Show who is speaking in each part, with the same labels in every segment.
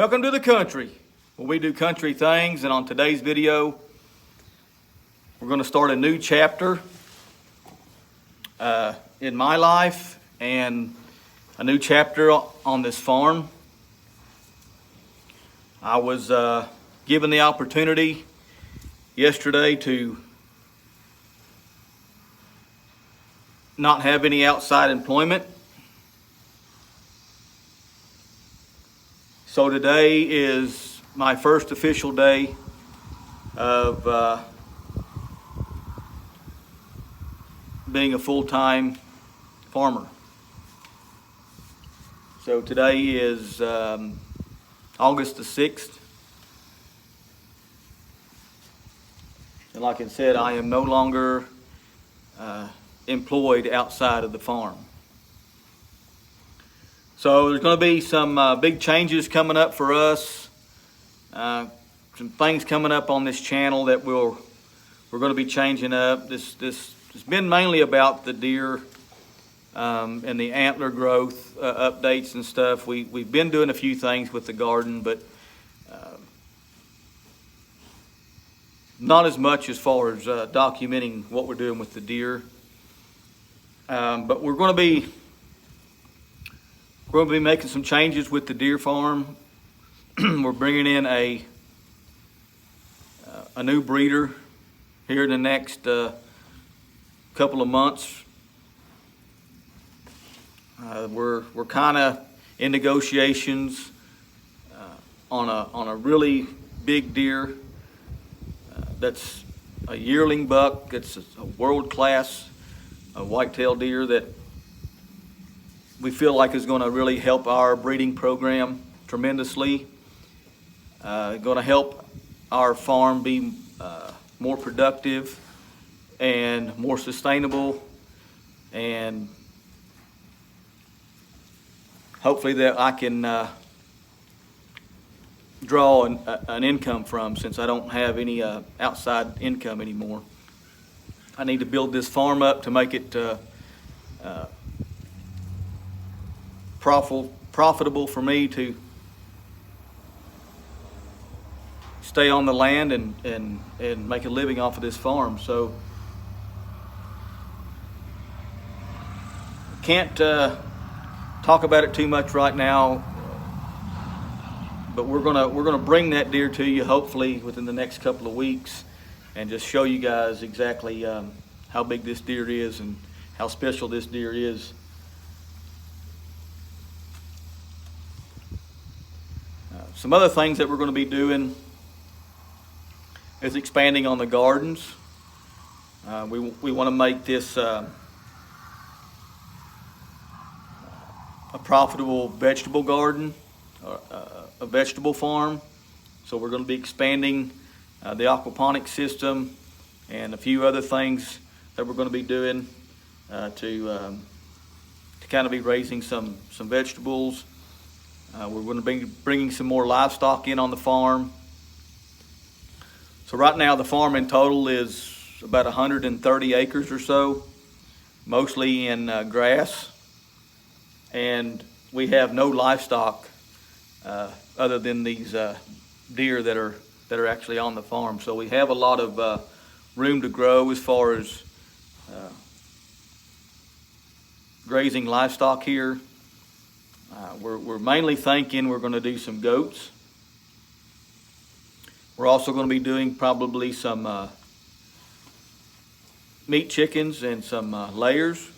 Speaker 1: Welcome to the country, where we do country things, and on today's video, we're going to start a new chapter in my life and a new chapter on this farm. I was given the opportunity yesterday to not have any outside employment. So today is my first official day of being a full-time farmer. So today is August the 6th. And like I said, I am no longer employed outside of the farm. So there's going to be some big changes coming up for us. Some things coming up on this channel that we're going to be changing up. This has been mainly about the deer and the antler growth updates and stuff. We've been doing a few things with the garden, but not as much as far as documenting what we're doing with the deer. But we're going to be making some changes with the deer farm. We're bringing in a new breeder here in the next couple of months. We're kind of in negotiations on a really big deer. That's a yearling buck. It's a world-class whitetail deer that we feel like is going to really help our breeding program tremendously. Going to help our farm be more productive and more sustainable, and hopefully that I can draw an income from, since I don't have any outside income anymore. I need to build this farm up to make it profitable for me to stay on the land and make a living off of this farm. So can't talk about it too much right now, but we're gonna bring that deer to you hopefully within the next couple of weeks, and just show you guys exactly how big this deer is and how special this deer is. Some other things that we're going to be doing is expanding on the gardens. We want to make this a profitable vegetable garden, a vegetable farm. So we're going to be expanding the aquaponics system and a few other things that we're going to be doing to kind of be raising some vegetables. We're going to be bringing some more livestock in on the farm. So right now the farm in total is about 130 acres or so, mostly in grass, and we have no livestock other than these deer that are actually on the farm. So we have a lot of room to grow as far as grazing livestock here. We're mainly thinking we're going to do some goats. We're also going to be doing probably some meat chickens and some layers,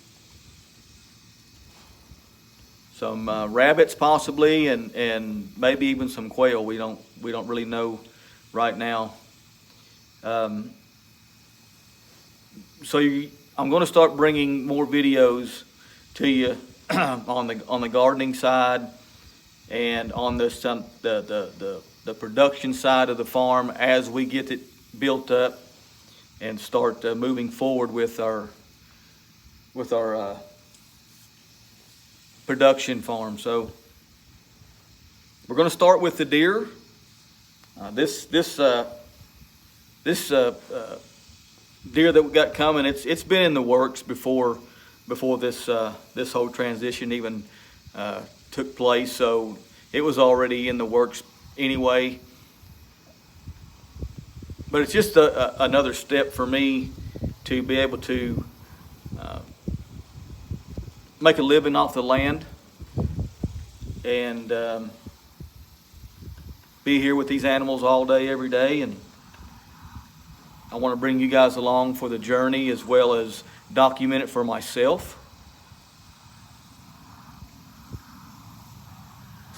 Speaker 1: some rabbits possibly, and maybe even some quail. We don't really know right now. So I'm going to start bringing more videos to you on the gardening side and on the production side of the farm as we get it built up and start moving forward with our production farm. So we're going to start with the deer. This deer that we got coming, it's been in the works before this whole transition even took place. So it was already in the works anyway. But it's just another step for me to be able to make a living off the land and be here with these animals all day, every day. And I want to bring you guys along for the journey as well as document it for myself.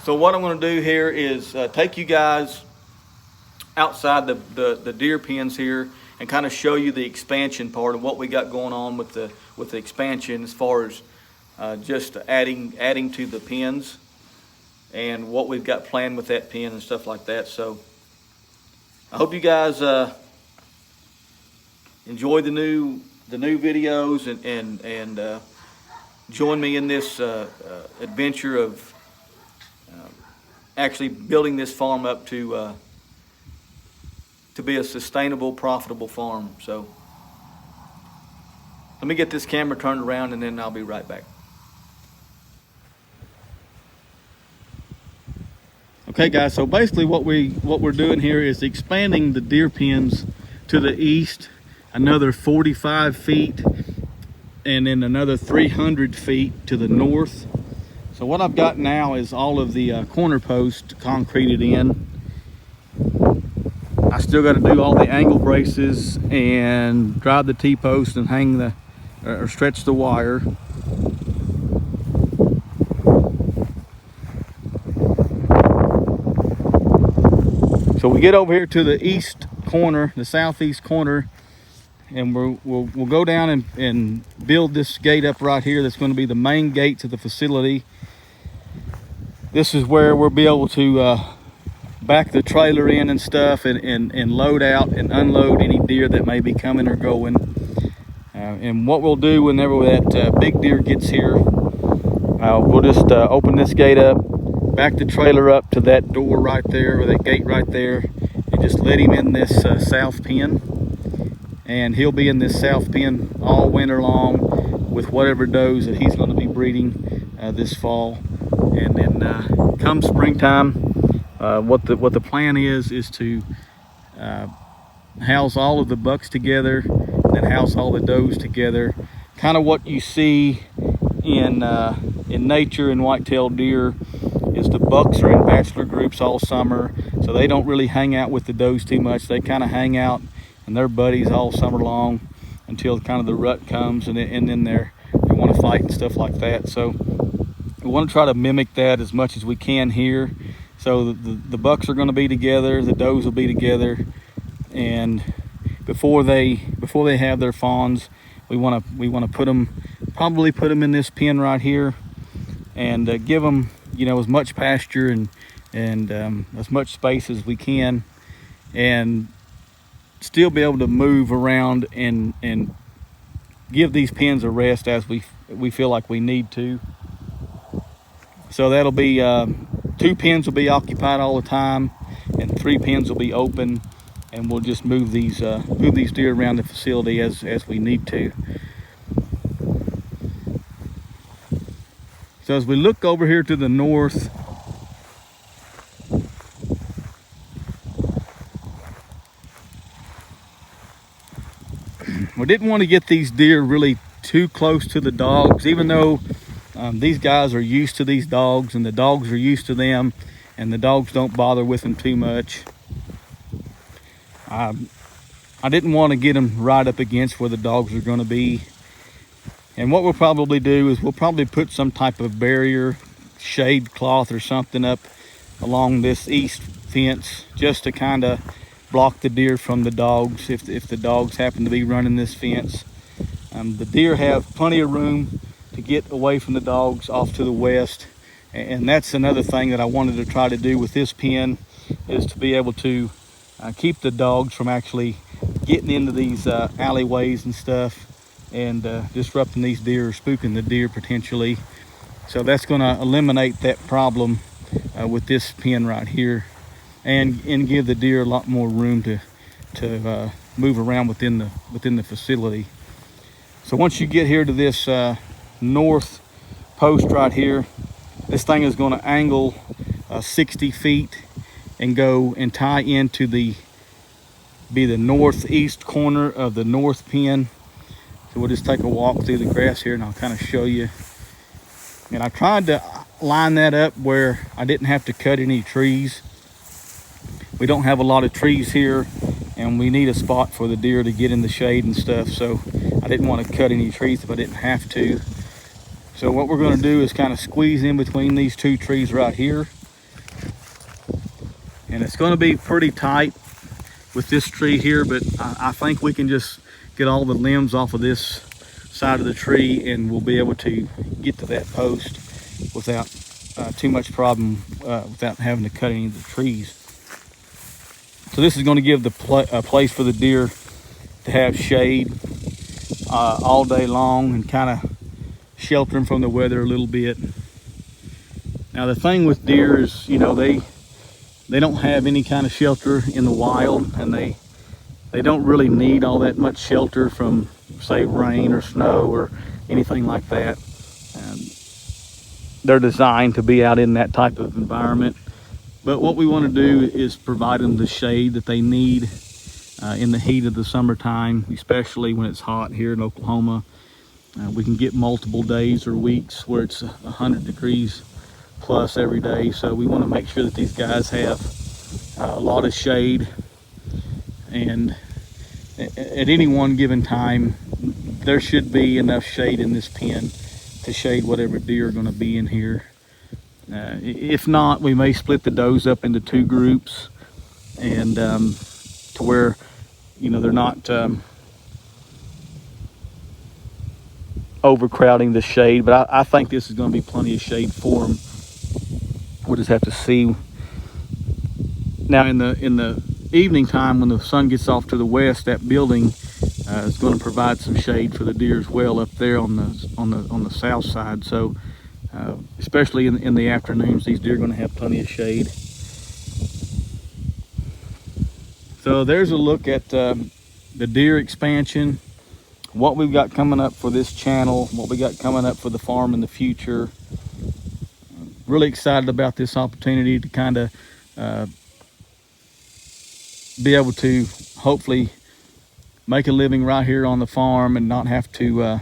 Speaker 1: So what I'm going to do here is take you guys outside the deer pens here and kind of show you the expansion part of what we got going on with the expansion as far as just adding to the pens and what we've got planned with that pen and stuff like that. So I hope you guys enjoy the new videos and join me in this adventure of actually building this farm up to be a sustainable, profitable farm. So let me get this camera turned around and then I'll be right back. Okay guys, so basically what we're doing here is expanding the deer pens to the east another 45 feet and then another 300 feet to the north. So what I've got now is all of the corner posts concreted in. I still got to do all the angle braces and drive the T-post and hang the or stretch the wire. So we get over here to the east corner, the southeast corner, and we'll go down and build this gate up right here. That's going to be the main gate to the facility. This is where we'll be able to back the trailer in and stuff and load out and unload any deer that may be coming or going. And what we'll do whenever that big deer gets here, we'll just open this gate up, back the trailer up to that door right there, or that gate right there, and just let him in this south pen. And he'll be in this south pen all winter long with whatever does that he's going to be breeding this fall. And then come springtime, what the plan is to house all of the bucks together, then house all the does together. Kind of what you see in nature and white-tailed deer is the bucks are in bachelor groups all summer, so they don't really hang out with the does too much. They kind of hang out and they're buddies all summer long until kind of the rut comes, and then they want to fight and stuff like that. So we want to try to mimic that as much as we can here. So the bucks are going to be together, the does will be together, and before they have their fawns, we want to probably put them in this pen right here, and give them, you know, as much pasture and as much space as we can, and still be able to move around and give these pens a rest as we feel like we need to. So that'll be 2 pens will be occupied all the time, and 3 pens will be open, and we'll just move these deer around the facility as we need to. So as we look over here to the north, we didn't want to get these deer really too close to the dogs, even though these guys are used to these dogs and the dogs are used to them, and the dogs don't bother with them too much. I didn't want to get them right up against where the dogs are going to be. And what we'll probably do is we'll probably put some type of barrier, shade cloth or something up along this east fence, just to kind of block the deer from the dogs if the dogs happen to be running this fence. The deer have plenty of room to get away from the dogs off to the west, and that's another thing that I wanted to try to do with this pen, is to be able to keep the dogs from actually getting into these alleyways and stuff and disrupting these deer or spooking the deer potentially. So that's going to eliminate that problem with this pen right here, and give the deer a lot more room to move around within the facility. So once you get here to this north post right here, this thing is going to angle 60 feet,
Speaker 2: and go and tie into the northeast corner of the north pen. So we'll just take a walk through the grass here and I'll kind of show you. And I tried to line that up where I didn't have to cut any trees. We don't have a lot of trees here, and we need a spot for the deer to get in the shade and stuff, so I didn't want to cut any trees if I didn't have to. So what we're going to do is kind of squeeze in between these two trees right here, and it's going to be pretty tight with this tree here, but I think we can just get all the limbs off of this side of the tree and we'll be able to get to that post without too much problem, without having to cut any of the trees. So this is going to give the a place for the deer to have shade all day long and kind of shelter them from the weather a little bit. Now the thing with deer is, you know, they don't have any kind of shelter in the wild, and they don't really need all that much shelter from, say, rain or snow or anything like that. They're designed to be out in that type of environment. But what we want to do is provide them the shade that they need in the heat of the summertime, especially when it's hot here in Oklahoma. We can get multiple days or weeks where it's 100 degrees plus every day. So we want to make sure that these guys have a lot of shade. And at any one given time, there should be enough shade in this pen to shade whatever deer are going to be in here. If not, we may split the does up into two groups, and to where, you know, they're not overcrowding the shade. But I think this is going to be plenty of shade for them. We'll just have to see. Now in the evening time, when the sun gets off to the west, that building is going to provide some shade for the deer as well up there on the south side. So especially in the afternoons, these deer are going to have plenty of shade. So there's a look at the deer expansion, what we've got coming up for this channel, what we got coming up for the farm in the future. Really excited about this opportunity to kind of be able to hopefully make a living right here on the farm and not have to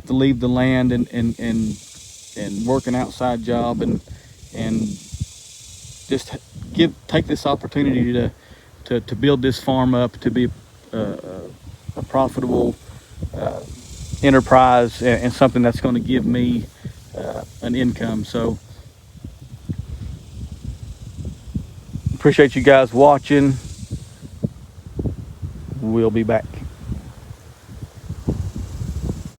Speaker 2: leave the land and work an outside job, and just take this opportunity to build this farm up to be a profitable enterprise and something that's going to give me an income. So appreciate you guys watching. We'll be back.